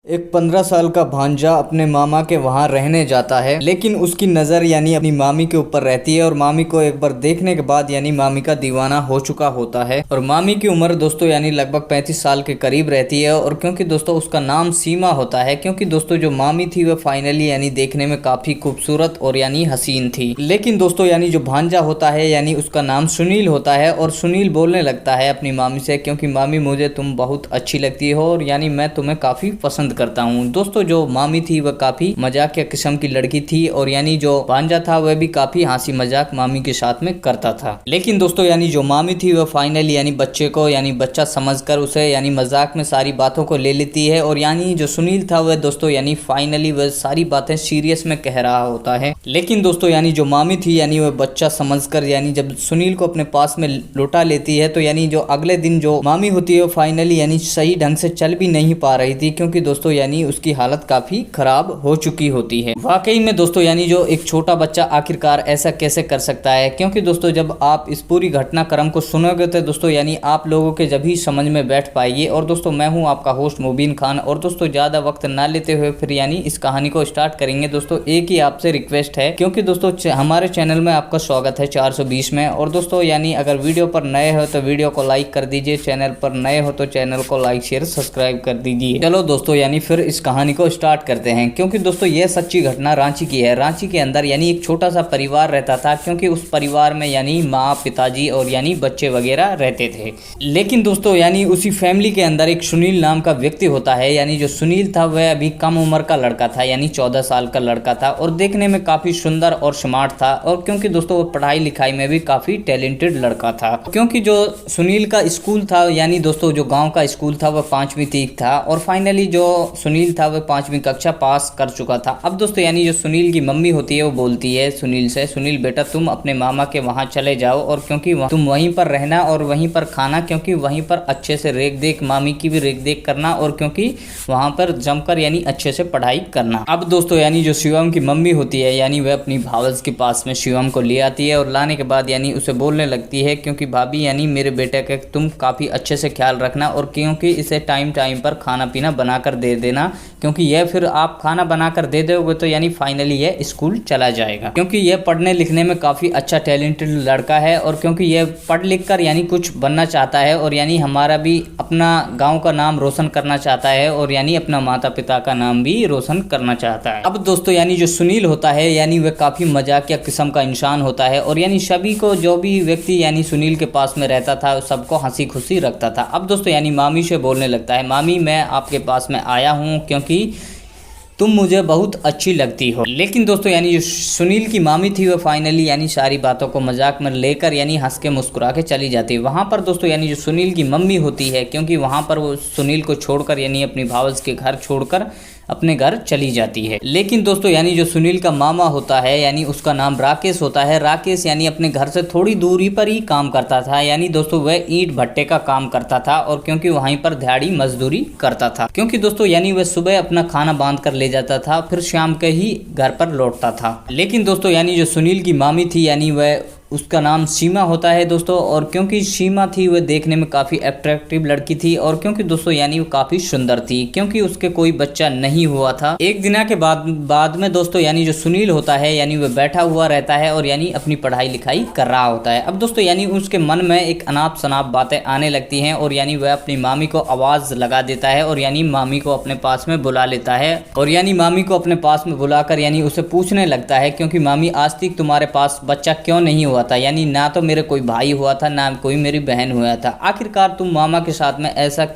एक 15 साल का भांजा अपने मामा के वहां रहने जाता है, लेकिन उसकी नज़र यानी अपनी मामी के ऊपर रहती है और मामी को एक बार देखने के बाद यानी मामी का दीवाना हो चुका होता है। और मामी की उम्र दोस्तों यानी लगभग 35 साल के करीब रहती है। और क्योंकि दोस्तों उसका नाम सीमा होता है, क्योंकि दोस्तों जो मामी थी वह फाइनली यानी देखने में काफ़ी खूबसूरत और यानी हसीन थी। लेकिन दोस्तों यानी जो भांजा होता है यानी उसका नाम सुनील होता है और सुनील बोलने लगता है अपनी मामी से, क्योंकि मामी मुझे तुम बहुत अच्छी लगती हो और यानी मैं तुम्हें काफ़ी पसंद करता हूँ। दोस्तों जो मामी थी वह काफी मजाकिया किस्म की लड़की थी और यानी जो भांजा था वह भी काफी हंसी मजाक मामी के साथ में करता था। लेकिन दोस्तों यानी जो मामी थी वह फाइनली यानी बच्चे को यानी बच्चा समझकर उसे यानी मजाक में सारी बातों को ले लेती है। और यानी जो सुनील था वह दोस्तों यानी फाइनली वह सारी बातें सीरियस में कह रहा होता है। लेकिन दोस्तों यानी जो मामी थी यानी वह बच्चा समझकर यानी जब सुनील को अपने पास में लौटा लेती है, तो यानी जो अगले दिन जो मामी होती है वो फाइनली यानी सही ढंग से चल भी नहीं पा रही थी, क्योंकि दोस्तों यानी उसकी हालत काफी खराब हो चुकी होती है। वाकई में दोस्तों यानी जो एक छोटा बच्चा आखिरकार ऐसा कैसे कर सकता है, क्योंकि दोस्तों जब आप इस पूरी घटनाक्रम को सुनोगे तो दोस्तों यानी आप लोगों के जब ही समझ में बैठ पाएगी। और दोस्तों मैं हूं आपका होस्ट मुबीन खान और दोस्तों ज्यादा वक्त ना लेते हुए फिर यानी इस कहानी को स्टार्ट करेंगे। दोस्तों एक ही आपसे रिक्वेस्ट है, क्योंकि दोस्तों हमारे चैनल में आपका स्वागत है 420 में। और दोस्तों यानी अगर वीडियो पर नए हो तो वीडियो को लाइक कर दीजिए, चैनल पर नए हो तो चैनल को लाइक शेयर सब्सक्राइब कर दीजिए। चलो दोस्तों यानी फिर इस कहानी को स्टार्ट करते हैं, क्योंकि दोस्तों यह सच्ची घटना रांची की है। रांची के अंदर यानी एक छोटा सा परिवार रहता था, क्योंकि उस परिवार में यानी माँ पिताजी और यानी बच्चे वगैरह रहते थे। लेकिन दोस्तों यानी उसी फैमिली के अंदर एक सुनील नाम का व्यक्ति होता है। यानी जो सुनील था वह अभी कम उम्र का लड़का था, यानी 14 साल का लड़का था और देखने में काफी सुंदर और स्मार्ट था। और क्योंकि दोस्तों वो पढ़ाई लिखाई में भी काफी टैलेंटेड लड़का था, क्योंकि जो सुनील का स्कूल था यानी दोस्तों जो गाँव का स्कूल था वह 5वीं तक था और फाइनली जो सुनील था वह 5वीं कक्षा पास कर चुका था। अब दोस्तों यानी जो सुनील की मम्मी होती है वो बोलती है सुनील से, सुनील बेटा तुम अपने मामा के वहाँ चले जाओ और क्योंकि तुम वहीं पर रहना और वहीं पर खाना, क्योंकि वहीं पर अच्छे से रेख देख मामी की भी रेख देख करना और क्योंकि वहाँ पर जमकर यानी अच्छे से पढ़ाई करना। अब दोस्तों यानी जो शिवम की मम्मी होती है यानी वह अपनी भावज के पास में शिवम को ले आती है और लाने के बाद यानी उसे बोलने लगती है, क्योंकि भाभी यानी मेरे बेटे का तुम काफ़ी अच्छे से ख्याल रखना और क्योंकि इसे टाइम टाइम पर खाना पीना बनाकर दे देना, क्योंकि यह फिर आप खाना बनाकर दे दोगे तो यानी फाइनली यह स्कूल चला जाएगा, क्योंकि यह पढ़ने लिखने में काफ़ी अच्छा टैलेंटेड लड़का है और क्योंकि यह पढ़ लिख कर यानी कुछ बनना चाहता है और यानी हमारा भी अपना गांव का नाम रोशन करना चाहता है और यानी अपना माता पिता का नाम भी रोशन करना चाहता है। अब दोस्तों यानी जो सुनील होता है यानी वह काफ़ी मजाकिया किस्म का इंसान होता है और यानी सभी को जो भी व्यक्ति यानी सुनील के पास में रहता था सबको हंसी खुशी रखता था। अब दोस्तों यानी मामी से बोलने लगता है, मामी मैं आपके पास में आया हूँ क्योंकि तुम मुझे बहुत अच्छी लगती हो। लेकिन दोस्तों यानी जो सुनील की मामी थी वो फाइनली यानी सारी बातों को मजाक में लेकर यानी हंस के मुस्कुरा के चली जाती है। वहाँ पर दोस्तों यानी जो सुनील की मम्मी होती है, क्योंकि वहाँ पर वो सुनील को छोड़कर यानी अपनी भावज के घर छोड़कर अपने घर चली जाती है। लेकिन दोस्तों यानी जो सुनील का मामा होता है यानी उसका नाम राकेश होता है। राकेश यानी अपने घर से थोड़ी दूरी पर ही काम करता था, यानी दोस्तों वह ईंट भट्टे का काम करता था और क्योंकि वहीं पर दिहाड़ी मजदूरी करता था, क्योंकि दोस्तों यानी वह सुबह अपना खाना बांध कर ले जाता था फिर शाम के ही घर पर लौटता था। लेकिन दोस्तों यानी जो सुनील की मामी थी यानी वह उसका नाम सीमा होता है दोस्तों, और क्योंकि सीमा थी वह देखने में काफ़ी अट्रैक्टिव लड़की थी और क्योंकि दोस्तों यानी वो काफ़ी सुंदर थी, क्योंकि उसके कोई बच्चा नहीं हुआ था। एक दिन के बाद में दोस्तों यानी जो सुनील होता है यानी वह बैठा हुआ रहता है और यानी अपनी पढ़ाई लिखाई कर रहा होता है। अब दोस्तों यानी उसके मन में एक अनाप शनाप बातें आने लगती हैं और यानी वह अपनी मामी को आवाज़ लगा देता है और यानी मामी को अपने पास में बुला लेता है और यानी मामी को अपने पास में बुलाकर यानी उसे पूछने लगता है, क्योंकि मामी आज तक तुम्हारे पास बच्चा क्यों नहीं हुआ था, यानी ना तो मेरे कोई भाई हुआ था ना कोई मेरी बहन हुआ था, आखिरकार तुम मामा के साथ में ऐसा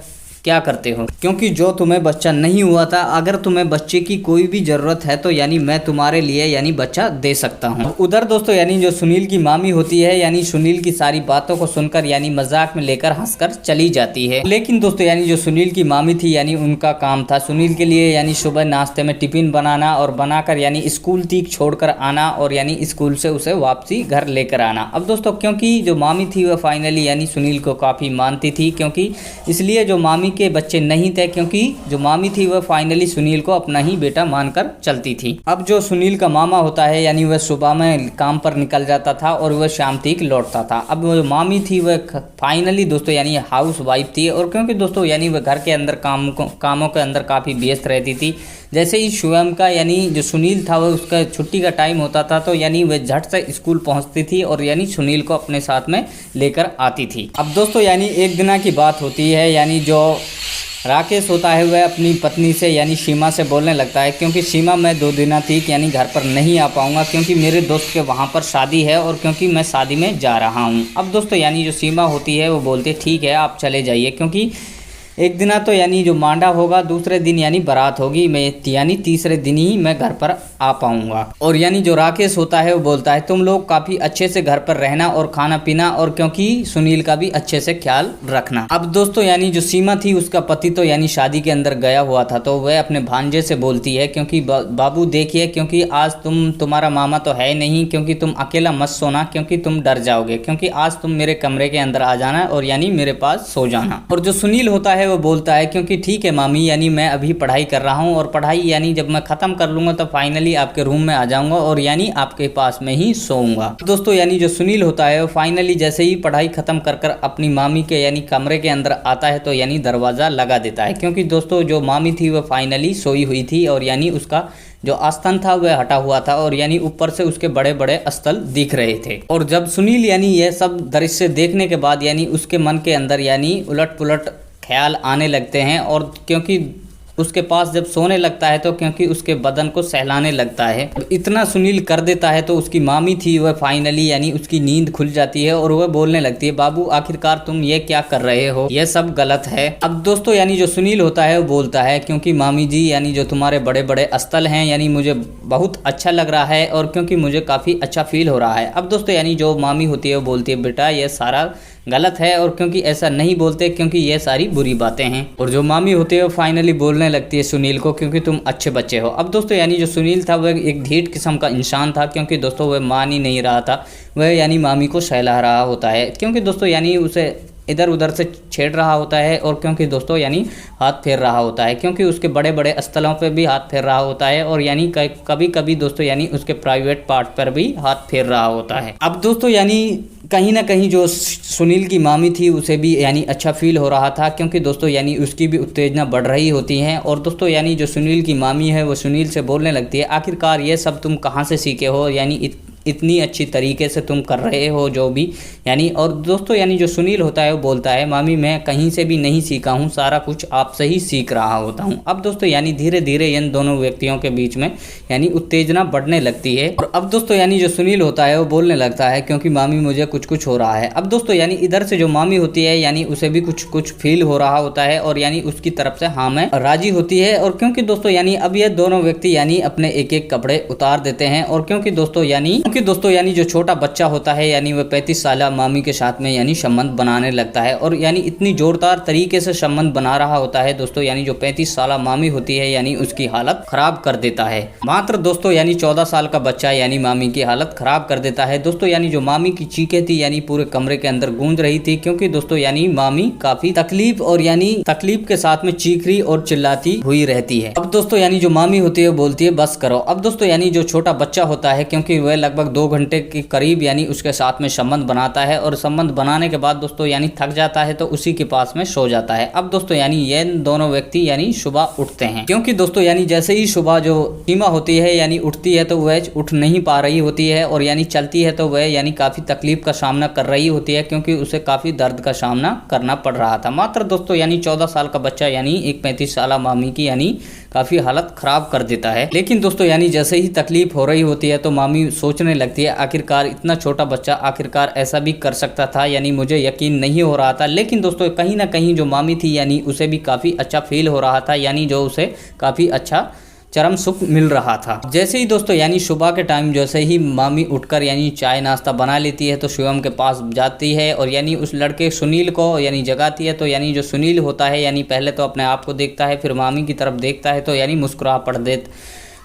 क्या करते हो, क्योंकि जो तुम्हें बच्चा नहीं हुआ था अगर तुम्हें बच्चे की कोई भी जरूरत है तो यानी मैं तुम्हारे लिए यानी बच्चा दे सकता हूँ। उधर दोस्तों यानी जो सुनील की मामी होती है यानी सुनील की सारी बातों को सुनकर यानी मजाक में लेकर हंसकर चली जाती है। लेकिन दोस्तों यानी जो सुनील की मामी थी यानी उनका काम था सुनील के लिए यानी सुबह नाश्ते में टिफिन बनाना और बनाकर यानी स्कूल तक छोड़कर आना और यानी स्कूल से उसे वापसी घर लेकर आना। अब दोस्तों क्योंकि जो मामी थी वह फाइनली यानी सुनील को काफ़ी मानती थी, क्योंकि इसलिए जो मामी के बच्चे नहीं थे, क्योंकि जो मामी थी वह फाइनली सुनील को अपना ही बेटा मानकर चलती थी। अब जो सुनील का मामा होता है यानी वह सुबह में काम पर निकल जाता था और वह शाम तक लौटता था। अब वो मामी थी वह फाइनली दोस्तों यानी हाउस वाइफ थी, और क्योंकि दोस्तों यानी वह घर के अंदर कामों के अंदर काफ़ी व्यस्त रहती थी। जैसे ही शिवम का यानी जो सुनील था वह उसका छुट्टी का टाइम होता था तो यानी वह झट से स्कूल पहुंचती थी और यानी सुनील को अपने साथ में लेकर आती थी। अब दोस्तों यानी एक दिन की बात होती है, यानी जो राकेश होता है वह अपनी पत्नी से यानी सीमा से बोलने लगता है, क्योंकि सीमा मैं 2 दिन थी यानी घर पर नहीं आ पाऊँगा क्योंकि मेरे दोस्त के वहाँ पर शादी है और क्योंकि मैं शादी में जा रहा हूँ। अब दोस्तों यानी जो सीमा होती है वो बोलती है ठीक है आप चले जाइए, क्योंकि एक दिन तो यानी जो मांडा होगा, दूसरे दिन यानी बारात होगी, मैं यानी तीसरे दिन ही मैं घर पर आ पाऊंगा। और यानी जो राकेश होता है वो बोलता है तुम लोग काफ़ी अच्छे से घर पर रहना और खाना पीना, और क्योंकि सुनील का भी अच्छे से ख्याल रखना। अब दोस्तों यानी जो सीमा थी उसका पति तो यानी शादी के अंदर गया हुआ था, तो वह अपने भांजे से बोलती है क्योंकि बाबू देखिए, क्योंकि आज तुम्हारा मामा तो है नहीं, क्योंकि तुम अकेला मत सोना क्योंकि तुम डर जाओगे, क्योंकि आज तुम मेरे कमरे के अंदर आ जाना और यानी मेरे पास सो जाना। और जो सुनील होता है वो बोलता है क्योंकि ठीक है मामी, यानी मैं अभी पढ़ाई कर रहा हूँ और पढ़ाई यानी जब मैं ख़त्म कर लूँगा तो फाइनली आपके रूम में आ जाऊँगा और यानी आपके पास में ही सोऊंगा। दोस्तों यानी जो सुनील होता है वो फाइनली जैसे ही पढ़ाई ख़त्म कर कर अपनी मामी के यानी कमरे के अंदर आता है तो यानी दरवाज़ा लगा देता है, क्योंकि दोस्तों जो मामी थी वह फाइनली सोई हुई थी और यानी उसका जो आस्थान था वह हटा हुआ था और यानी ऊपर से उसके बड़े बड़े स्थल दिख रहे थे। और जब सुनील यानी यह सब दृश्य देखने के बाद यानी उसके मन के अंदर यानी उलट पुलट ख्याल आने लगते हैं, और क्योंकि उसके पास जब सोने लगता है तो क्योंकि उसके बदन को सहलाने लगता है। इतना सुनील कर देता है तो उसकी मामी थी वह फाइनली यानी उसकी नींद खुल जाती है और वह बोलने लगती है बाबू आखिरकार तुम ये क्या कर रहे हो, यह सब गलत है। अब दोस्तों यानी जो सुनील होता है वो बोलता है क्योंकि मामी जी यानी जो तुम्हारे बड़े बड़े स्थल हैं यानी मुझे बहुत अच्छा लग रहा है और क्योंकि मुझे काफ़ी अच्छा फील हो रहा है। अब दोस्तों यानी जो मामी होती है वो बोलती है बेटा यह सारा गलत है और क्योंकि ऐसा नहीं बोलते क्योंकि ये सारी बुरी बातें हैं। और जो मामी होती है वो फाइनली बोलने लगती है सुनील को क्योंकि तुम अच्छे बच्चे हो। अब दोस्तों यानी जो सुनील था वह एक ढीठ किस्म का इंसान था, क्योंकि दोस्तों वह मान ही नहीं रहा था, वह यानी मामी को सहला रहा होता है, क्योंकि दोस्तों यानी उसे इधर उधर से छेड़ रहा होता है और क्योंकि दोस्तों यानी हाथ फेर रहा होता है, क्योंकि उसके बड़े बड़े स्थलों पे भी हाथ फेर रहा होता है और यानी कभी कभी दोस्तों यानी उसके प्राइवेट पार्ट पर भी हाथ फेर रहा होता है। अब दोस्तों यानी कहीं ना कहीं जो सुनील की मामी थी उसे भी यानी अच्छा फील हो रहा था, क्योंकि दोस्तों यानी उसकी भी उत्तेजना बढ़ रही होती है। और दोस्तों यानी जो सुनील की मामी है वो सुनील से बोलने लगती है आखिरकार ये सब तुम कहाँ से सीखे हो, यानी इतनी अच्छी तरीके से तुम कर रहे हो जो भी यानी। और दोस्तों यानी जो सुनील होता है वो बोलता है मामी मैं कहीं से भी नहीं सीखा हूँ, सारा कुछ आपसे ही सीख रहा होता हूँ। अब दोस्तों यानी धीरे धीरे इन दोनों व्यक्तियों के बीच में यानी उत्तेजना बढ़ने लगती है। और अब दोस्तों यानी जो सुनील होता है वो बोलने लगता है क्योंकि मामी मुझे कुछ कुछ हो रहा है। अब दोस्तों यानी इधर से जो मामी होती है यानी उसे भी कुछ कुछ फील हो रहा होता है और यानी उसकी तरफ से हाँ में राजी होती है। और क्योंकि दोस्तों यानी अब ये दोनों व्यक्ति यानी अपने एक एक कपड़े उतार देते हैं और क्योंकि दोस्तों यानी जो छोटा बच्चा होता है यानी वह 35 साल मामी के साथ में यानी संबंध बनाने लगता है और यानी इतनी जोरदार तरीके से संबंध बना रहा होता है दोस्तों यानी जो 35 साल मामी होती है यानी उसकी हालत खराब कर देता है। मात्र दोस्तों यानी 14 साल का बच्चा यानी मामी की हालत खराब कर देता है। दोस्तों यानी जो मामी की चीखें थी यानी पूरे कमरे के अंदर गूंज रही थी, क्योंकि दोस्तों यानी मामी काफी तकलीफ और यानी तकलीफ के साथ में चीख रही और चिल्लाती हुई रहती है। अब दोस्तों यानी जो मामी होती है बोलती है बस करो। अब दोस्तों यानी जो छोटा बच्चा होता है क्योंकि वह लगभग 2 घंटे के करीब यानी उसके साथ में संबंध बनाता है और संबंध बनाने के बाद दोस्तों यानी थक जाता है तो उसी के पास में सो जाता है। अब दोस्तों यानी ये दोनों व्यक्ति यानी सुबह उठते हैं, क्योंकि दोस्तों यानी जैसे ही सुबह जो सीमा होती है यानी उठती है तो वह उठ नहीं पा रही होती है और यानी चलती है तो वह यानी काफी तकलीफ का सामना कर रही होती है, क्योंकि उसे काफी दर्द का सामना करना पड़ रहा था। मात्र दोस्तों यानी 14 साल का बच्चा यानी एक 35 साल मामी की यानी काफी हालत खराब कर देता है। लेकिन दोस्तों यानी जैसे ही तकलीफ हो रही होती है तो मामी सोचने लगती है आखिरकार इतना छोटा बच्चा आखिरकार ऐसा भी कर सकता था, यानी मुझे यकीन नहीं हो रहा था। लेकिन दोस्तों कहीं ना कहीं जो मामी थी यानी उसे भी काफी अच्छा फील हो रहा था, यानी जो उसे काफी अच्छा चरम सुख मिल रहा था। जैसे ही दोस्तों यानी सुबह के टाइम जैसे ही मामी उठकर यानी चाय नाश्ता बना लेती है तो शिवम के पास जाती है और यानी उस लड़के सुनील को यानी जगाती है। तो यानी जो सुनील होता है यानी पहले तो अपने आप को देखता है, फिर मामी की तरफ देखता है तो यानी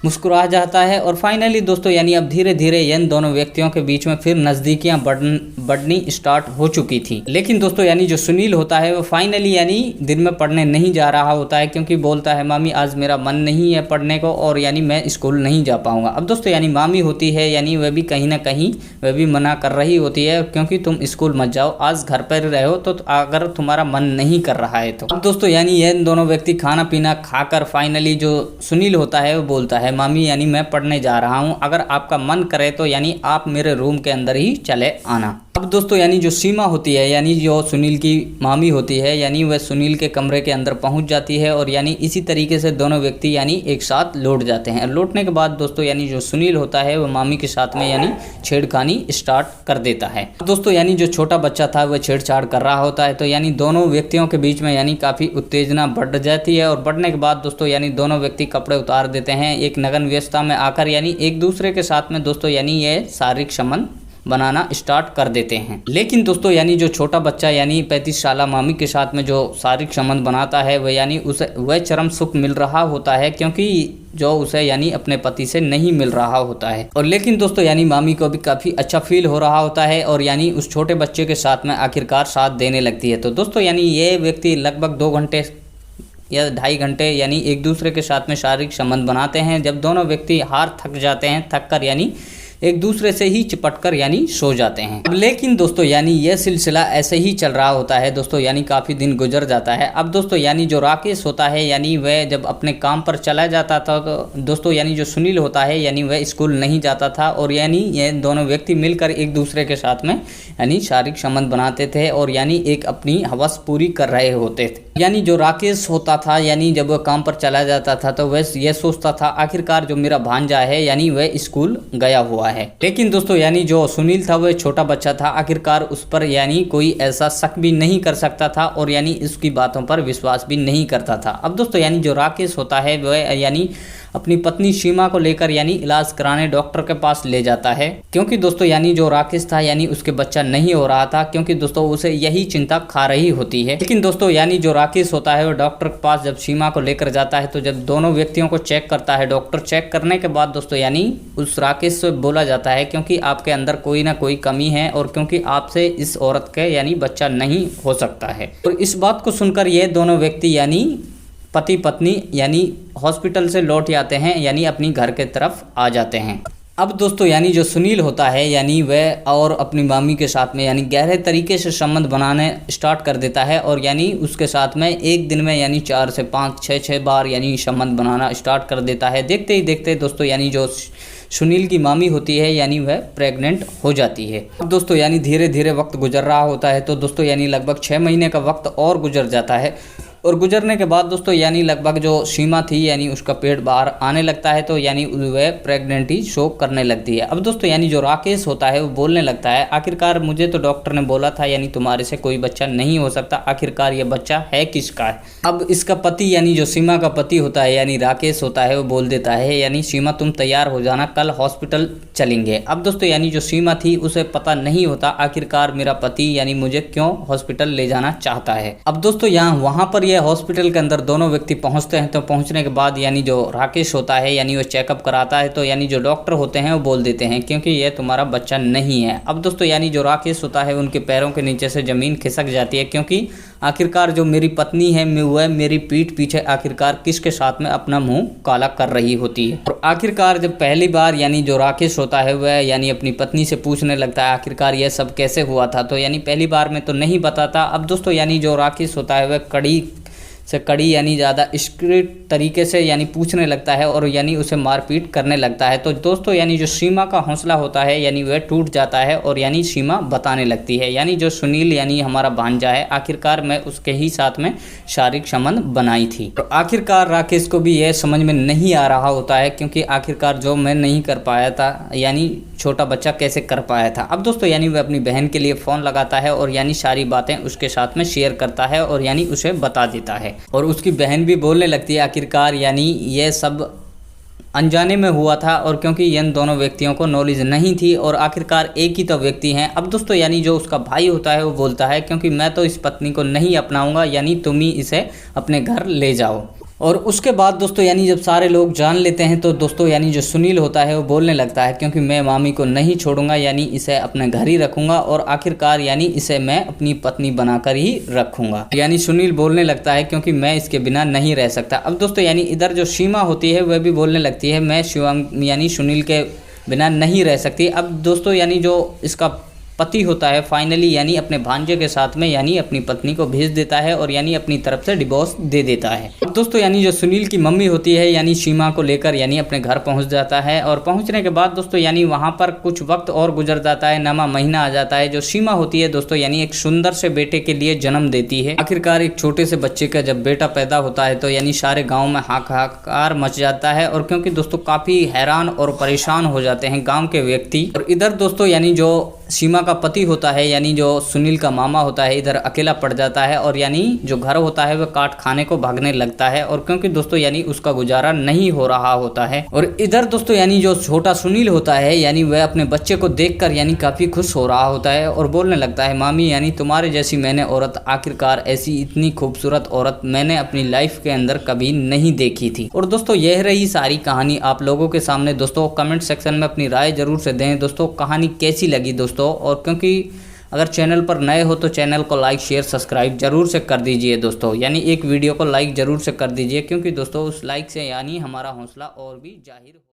मुस्कुरा जाता है। और फाइनली दोस्तों यानी अब धीरे धीरे इन दोनों व्यक्तियों के बीच में फिर नज़दीकियां बढ़नी स्टार्ट हो चुकी थी। लेकिन दोस्तों यानी जो सुनील होता है वो फाइनली यानी दिन में पढ़ने नहीं जा रहा होता है, क्योंकि बोलता है मामी आज मेरा मन नहीं है पढ़ने को और यानी मैं स्कूल नहीं जा पाऊंगा। अब दोस्तों यानी मामी होती है यानी वह भी कहीं ना कहीं वह भी मना कर रही होती है, क्योंकि तुम स्कूल मत जाओ, आज घर पर रहो तो अगर तुम्हारा मन नहीं कर रहा है तो। अब दोस्तों यानी ये दोनों व्यक्ति खाना पीना खाकर फाइनली जो सुनील होता है वो बोलता है मामी यानी मैं पढ़ने जा रहा हूँ, अगर आपका मन करे तो यानी आप मेरे रूम के अंदर ही चले आना। अब दोस्तों यानी जो सीमा होती है यानी जो सुनील की मामी होती है यानी वह सुनील के कमरे के अंदर पहुंच जाती है और यानी इसी तरीके से दोनों व्यक्ति यानी एक साथ लौट जाते हैं। लौटने के बाद दोस्तों यानी जो सुनील होता है वह मामी के साथ में यानी छेड़खानी स्टार्ट कर देता है। दोस्तों यानी जो छोटा बच्चा था वह छेड़छाड़ कर रहा होता है, तो यानी दोनों व्यक्तियों के बीच में यानी काफ़ी उत्तेजना बढ़ जाती है। और बढ़ने के बाद दोस्तों यानी दोनों व्यक्ति कपड़े उतार देते हैं, एक नग्न व्यवस्था में आकर यानी एक दूसरे के साथ में दोस्तों यानी ये शारीरिक संबंध बनाना स्टार्ट कर देते हैं। लेकिन दोस्तों यानी जो छोटा बच्चा यानी 35 साला मामी के साथ में जो शारीरिक संबंध बनाता है वह यानी उसे वह चरम सुख मिल रहा होता है, क्योंकि जो उसे यानी अपने पति से नहीं मिल रहा होता है। और लेकिन दोस्तों यानी मामी को भी काफ़ी अच्छा फील हो रहा होता है और यानी उस छोटे बच्चे के साथ में आखिरकार साथ देने लगती है। तो दोस्तों यानी ये व्यक्ति लगभग 2 घंटे या 2.5 घंटे यानी एक दूसरे के साथ में शारीरिक संबंध बनाते हैं। जब दोनों व्यक्ति हार थक जाते हैं, थक कर यानी एक दूसरे से ही चिपटकर यानी सो जाते हैं। अब लेकिन दोस्तों यानी यह सिलसिला ऐसे ही चल रहा होता है दोस्तों, यानी काफ़ी दिन गुजर जाता है। अब दोस्तों यानी जो राकेश होता है यानी वह जब अपने काम पर चला जाता था तो दोस्तों यानी जो सुनील होता है यानी वह स्कूल नहीं जाता था और यानी ये दोनों व्यक्ति मिलकर एक दूसरे के साथ में यानी शारीरिक संबंध बनाते थे और यानी एक अपनी हवस पूरी कर रहे होते थे। यानी जो राकेश होता था यानी जब वह काम पर चला जाता था तो वह यह सोचता था आखिरकार जो मेरा भांजा है यानी वह स्कूल गया हुआ है। लेकिन दोस्तों यानी जो सुनील था वह छोटा बच्चा था, आखिरकार उस पर यानी कोई ऐसा शक भी नहीं कर सकता था और यानी इसकी बातों पर विश्वास भी नहीं करता था। अब दोस्तों यानी जो राकेश होता है वह यानी अपनी पत्नी सीमा को लेकर यानी इलाज कराने डॉक्टर के पास ले जाता है, क्योंकि दोस्तों यानी जो राकेश था यानी उसके बच्चा नहीं हो रहा था, क्योंकि दोस्तों उसे यही चिंता खा रही होती है। लेकिन दोस्तों यानी जो राकेश होता है वो डॉक्टर के पास जब सीमा को लेकर जाता है तो जब दोनों व्यक्तियों को चेक करता है डॉक्टर, चेक करने के बाद दोस्तों यानी उस राकेश से बोला जाता है क्योंकि आपके अंदर कोई ना कोई कमी है और क्योंकि आपसे इस औरत के यानी बच्चा नहीं हो सकता है। और इस बात को सुनकर ये दोनों व्यक्ति यानी पति पत्नी यानी हॉस्पिटल से लौट आते हैं, यानी अपनी घर के तरफ आ जाते हैं। अब दोस्तों यानी जो सुनील होता है यानी वह और अपनी मामी के साथ में यानी गहरे तरीके से संबंध बनाने स्टार्ट कर देता है और यानी उसके साथ में एक दिन में यानी 4 से 5 6 बार यानी संबंध बनाना स्टार्ट कर देता है। देखते ही देखते दोस्तों यानी जो सुनील की मामी होती है यानी वह प्रेग्नेंट हो जाती है। अब दोस्तों यानी धीरे धीरे वक्त गुजर रहा होता है, तो दोस्तों यानी लगभग 6 महीने का वक्त और गुजर जाता है और गुजरने के बाद दोस्तों यानी लगभग जो सीमा थी यानी उसका पेट बाहर आने लगता है, तो यानी वह प्रेगनेंटी शो करने लगती है। अब दोस्तों यानी जो राकेश होता है वो बोलने लगता है आखिरकार मुझे तो डॉक्टर ने बोला था यानी तुम्हारे से कोई बच्चा नहीं हो सकता, आखिरकार ये बच्चा है किसका है। अब इसका पति यानी जो सीमा का पति होता है यानी राकेश होता है वो बोल देता है यानी सीमा तुम तैयार हो जाना, कल हॉस्पिटल चलेंगे। अब दोस्तों यानी जो सीमा थी उसे पता नहीं होता आखिरकार मेरा पति यानी मुझे क्यों हॉस्पिटल ले जाना चाहता है। अब दोस्तों यहाँ वहाँ पर हॉस्पिटल के अंदर दोनों व्यक्ति पहुंचते हैं, तो पहुंचने के बाद यानी जो राकेश होता है यानी वो चेकअप कराता है, तो यानी जो डॉक्टर होते हैं वो बोल देते हैं क्योंकि ये तुम्हारा बच्चा नहीं है। अब दोस्तों यानी जो राकेश होता है उनके पैरों के नीचे से ज़मीन खिसक जाती है, क्योंकि आखिरकार जो मेरी पत्नी है वह मेरी पीठ पीछे आखिरकार किसके साथ में अपना मुंह काला कर रही होती है। और आखिरकार जब पहली बार यानी जो राकेश होता है वह यानी अपनी पत्नी से पूछने लगता है आखिरकार यह सब कैसे हुआ था, तो यानी पहली बार में तो नहीं बताता। अब दोस्तों यानी जो राकेश होता है वह कड़ी से कड़ी यानी ज़्यादा स्ट्रिक्ट तरीके से यानी पूछने लगता है और यानी उसे मारपीट करने लगता है। तो दोस्तों यानी जो सीमा का हौसला होता है यानी वह टूट जाता है और यानी सीमा बताने लगती है यानी जो सुनील यानी हमारा भांजा है आखिरकार मैं उसके ही साथ में शारीरिक संबंध बनाई थी। तो आखिरकार राकेश को भी यह समझ में नहीं आ रहा होता है, क्योंकि आखिरकार जो मैं नहीं कर पाया था यानी छोटा बच्चा कैसे कर पाया था। अब दोस्तों यानी वह अपनी बहन के लिए फ़ोन लगाता है और यानी सारी बातें उसके साथ में शेयर करता है और यानी उसे बता देता है और उसकी बहन भी बोलने लगती है आखिरकार यानी ये सब अनजाने में हुआ था और क्योंकि इन दोनों व्यक्तियों को नॉलेज नहीं थी और आखिरकार एक ही तो व्यक्ति हैं। अब दोस्तों यानी जो उसका भाई होता है वो बोलता है क्योंकि मैं तो इस पत्नी को नहीं अपनाऊंगा, यानी तुम ही इसे अपने घर ले जाओ। और उसके बाद दोस्तों यानी जब सारे लोग जान लेते हैं तो दोस्तों यानी जो सुनील होता है वो बोलने लगता है क्योंकि मैं मामी को नहीं छोड़ूंगा, यानी इसे अपने घर ही रखूंगा और आखिरकार यानी इसे मैं अपनी पत्नी बनाकर ही रखूंगा। यानी सुनील बोलने लगता है क्योंकि मैं इसके बिना नहीं रह सकता। अब दोस्तों यानी इधर जो सीमा होती है वह भी बोलने लगती है मैं शिवांग यानी सुनील के बिना नहीं रह सकती। अब दोस्तों यानी जो इसका पति होता है फाइनली यानी अपने भांजे के साथ में यानी अपनी पत्नी को भेज देता है और यानी अपनी तरफ से डिवोर्स दे देता है। अब दोस्तों यानी जो सुनील की मम्मी होती है यानी सीमा को लेकर यानी अपने घर पहुंच जाता है और पहुंचने के बाद दोस्तों यानी वहां पर कुछ वक्त और गुजर जाता है, नवा महीना आ जाता है। जो सीमा होती है दोस्तों यानी एक सुंदर से बेटे के लिए जन्म देती है। आखिरकार एक छोटे से बच्चे का जब बेटा पैदा होता है तो यानी सारे गाँव में हाहाकार मच जाता है और क्योंकि दोस्तों काफी हैरान और परेशान हो जाते हैं गाँव के व्यक्ति। और इधर दोस्तों यानी जो सीमा का पति होता है यानी जो सुनील का मामा होता है इधर अकेला पड़ जाता है और यानी जो घर होता है वह काट खाने को भागने लगता है और क्योंकि दोस्तों यानी उसका गुजारा नहीं हो रहा होता है। और इधर दोस्तों यानी जो छोटा सुनील होता है यानी वह अपने बच्चे को देखकर यानी काफी खुश हो रहा होता है और बोलने लगता है मामी यानी तुम्हारे जैसी मैंने औरत, आखिरकार ऐसी इतनी खूबसूरत औरत मैंने अपनी लाइफ के अंदर कभी नहीं देखी थी। और दोस्तों यह रही सारी कहानी आप लोगों के सामने। दोस्तों कमेंट सेक्शन में अपनी राय जरूर से दें दोस्तों कहानी कैसी लगी दोस्तों। और क्योंकि अगर चैनल पर नए हो तो चैनल को लाइक शेयर सब्सक्राइब जरूर से कर दीजिए दोस्तों, यानी एक वीडियो को लाइक जरूर से कर दीजिए क्योंकि दोस्तों उस लाइक से यानी हमारा हौसला और भी जाहिर हो।